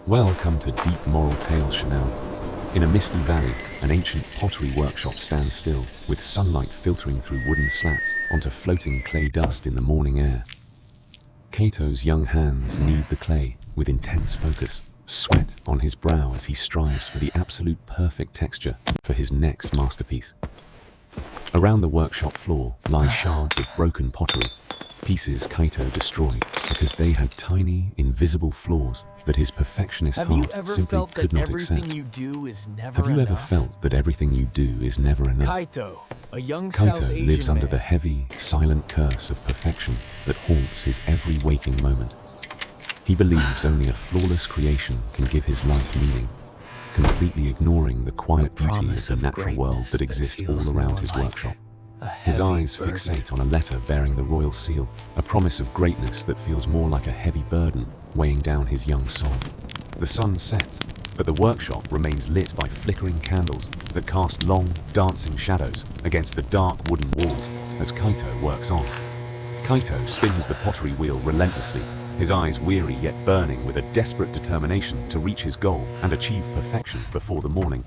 Welcome to Deep Moral Tales, Chanel. In a misty valley, an ancient pottery workshop stands still, with sunlight filtering through wooden slats onto floating clay dust in the morning air. Kaito's young hands knead the clay with intense focus, sweat on his brow as he strives for the absolute perfect texture for his next masterpiece. Around the workshop floor lie shards of broken pottery, pieces Kaito destroyed because they had tiny, invisible flaws that his perfectionist heart simply could not accept. Have you ever felt that everything you do is never enough? Kaito lives under the heavy, silent curse of perfection that haunts his every waking moment. He believes only a flawless creation can give his life meaning, completely ignoring the quiet beauty of the natural world that exists all around his workshop. His eyes fixate on a letter bearing the royal seal, a promise of greatness that feels more like a heavy burden weighing down his young soul. The sun sets, but the workshop remains lit by flickering candles that cast long, dancing shadows against the dark wooden walls as Kaito works on. Kaito spins the pottery wheel relentlessly, his eyes weary yet burning with a desperate determination to reach his goal and achieve perfection before the morning.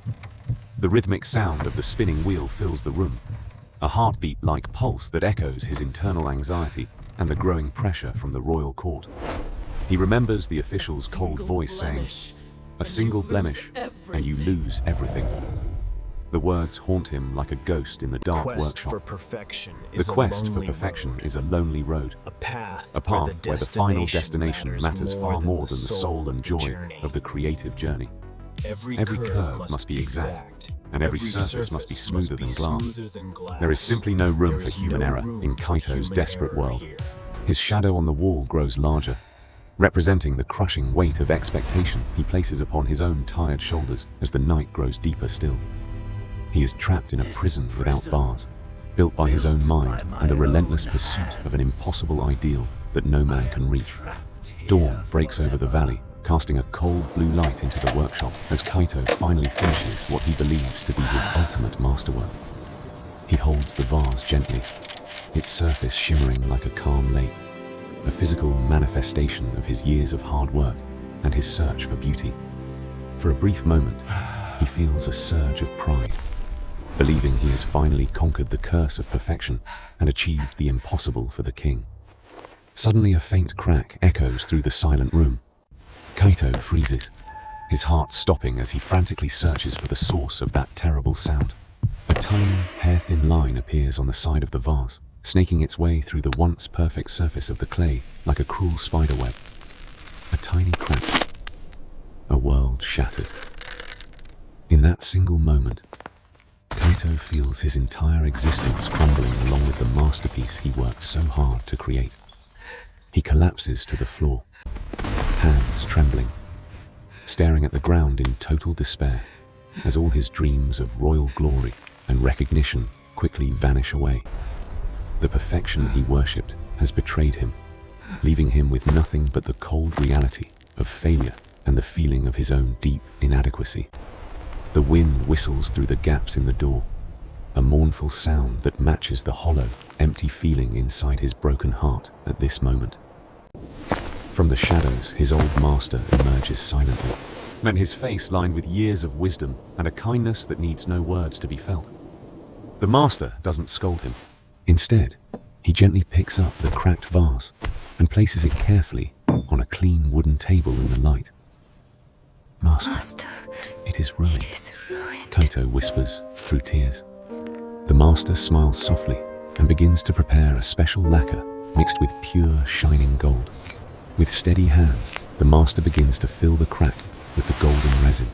The rhythmic sound of the spinning wheel fills the room, a heartbeat-like pulse that echoes his internal anxiety and the growing pressure from the royal court. He remembers the official's cold voice saying, "A single blemish, and you lose everything." The words haunt him like a ghost in the dark workshop. The quest for perfection is a lonely road, a path where the final destination matters far more than the soul and joy of the creative journey. Every curve must be exact, and every surface must be smoother than glass. There is simply no room for human error in Kaito's desperate world. His shadow on the wall grows larger, representing the crushing weight of expectation he places upon his own tired shoulders as the night grows deeper still. He is trapped in a prison without bars, built by his own mind and the relentless pursuit of an impossible ideal that no man can reach. Dawn breaks over the valley, casting a cold blue light into the workshop as Kaito finally finishes what he believes to be his ultimate masterwork. He holds the vase gently, its surface shimmering like a calm lake, a physical manifestation of his years of hard work and his search for beauty. For a brief moment, he feels a surge of pride, believing he has finally conquered the curse of perfection and achieved the impossible for the king. Suddenly a faint crack echoes through the silent room. Kaito freezes, his heart stopping as he frantically searches for the source of that terrible sound. A tiny, hair-thin line appears on the side of the vase, snaking its way through the once perfect surface of the clay like a cruel spiderweb. A tiny crack. A world shattered. In that single moment, Kaito feels his entire existence crumbling along with the masterpiece he worked so hard to create. He collapses to the floor, hands trembling, staring at the ground in total despair as all his dreams of royal glory and recognition quickly vanish away. The perfection he worshipped has betrayed him, leaving him with nothing but the cold reality of failure and the feeling of his own deep inadequacy. The wind whistles through the gaps in the door, a mournful sound that matches the hollow, empty feeling inside his broken heart at this moment. From the shadows, his old master emerges silently, and his face lined with years of wisdom and a kindness that needs no words to be felt. The master doesn't scold him. Instead, he gently picks up the cracked vase and places it carefully on a clean wooden table in the light. Master, it is ruined, Kaito whispers through tears. The master smiles softly and begins to prepare a special lacquer mixed with pure, shining gold. With steady hands, the master begins to fill the crack with the golden resin,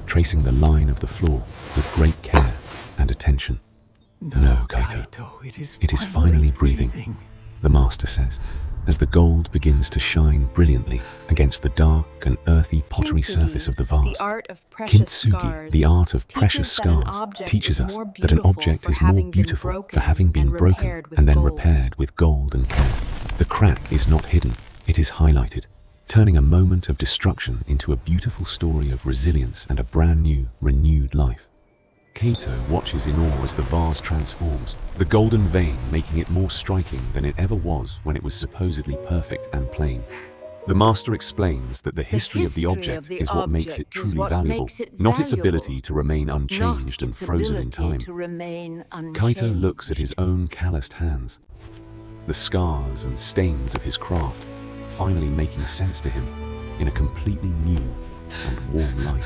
tracing the line of the floor with great care and attention. No, Kaito, it is finally breathing, the master says, as the gold begins to shine brilliantly against the dark and earthy pottery surface of the vase. Kintsugi, the art of precious scars, teaches us that an object is more beautiful for having been broken and then repaired with gold and care. The crack is not hidden, it is highlighted, turning a moment of destruction into a beautiful story of resilience and a brand new, renewed life. Kaito watches in awe as the vase transforms, the golden vein making it more striking than it ever was when it was supposedly perfect and plain. The master explains that the history of the object is what makes it truly valuable, not its ability to remain unchanged and frozen in time. Kaito looks at his own calloused hands, the scars and stains of his craft finally making sense to him in a completely new and warm light.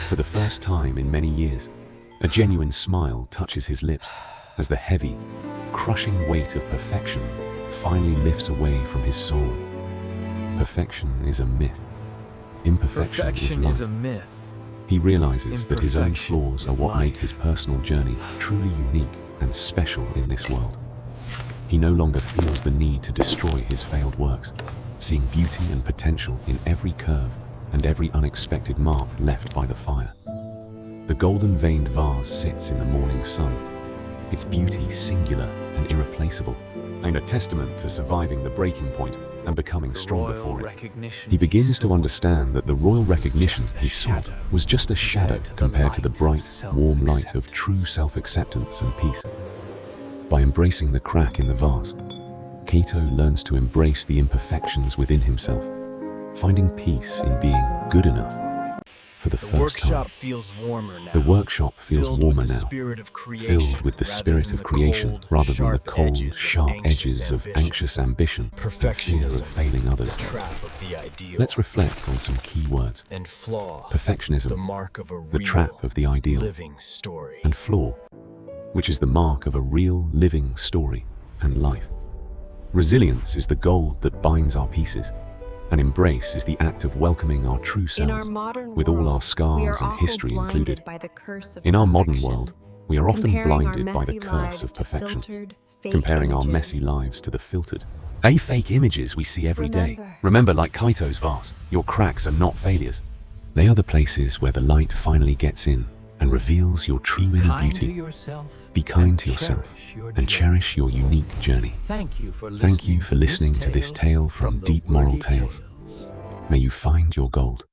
For the first time in many years, a genuine smile touches his lips as the heavy, crushing weight of perfection finally lifts away from his soul. Perfection is a myth. Imperfection is a life. myth. He realizes that his own flaws are what make his personal journey truly unique and special in this world. He no longer feels the need to destroy his failed works, seeing beauty and potential in every curve and every unexpected mark left by the fire. The golden-veined vase sits in the morning sun, its beauty singular and irreplaceable, and a testament to surviving the breaking point and becoming stronger for it. He begins to understand that the royal recognition he sought was just a shadow compared to the bright, warm light of true self-acceptance and peace. By embracing the crack in the vase, Kaito learns to embrace the imperfections within himself, finding peace in being good enough for the first time. The workshop feels warmer now, filled with the spirit of creation rather than the cold, sharp edges of anxious ambition and fear of failing others. Let's reflect on some key words. Perfectionism, the trap of the ideal, and flaw, which is the mark of a real living story and life. Resilience is the gold that binds our pieces, and embrace is the act of welcoming our true selves, with all our scars and history included. In our modern world, we are often blinded by the curse of perfection, comparing our messy lives to the filtered, fake images we see every day. Remember, like Kaito's vase, your cracks are not failures. They are the places where the light finally gets in and reveals your true inner beauty. Be kind to yourself and cherish your unique journey. Thank you for listening to this tale from Deep Moral Tales. May you find your gold.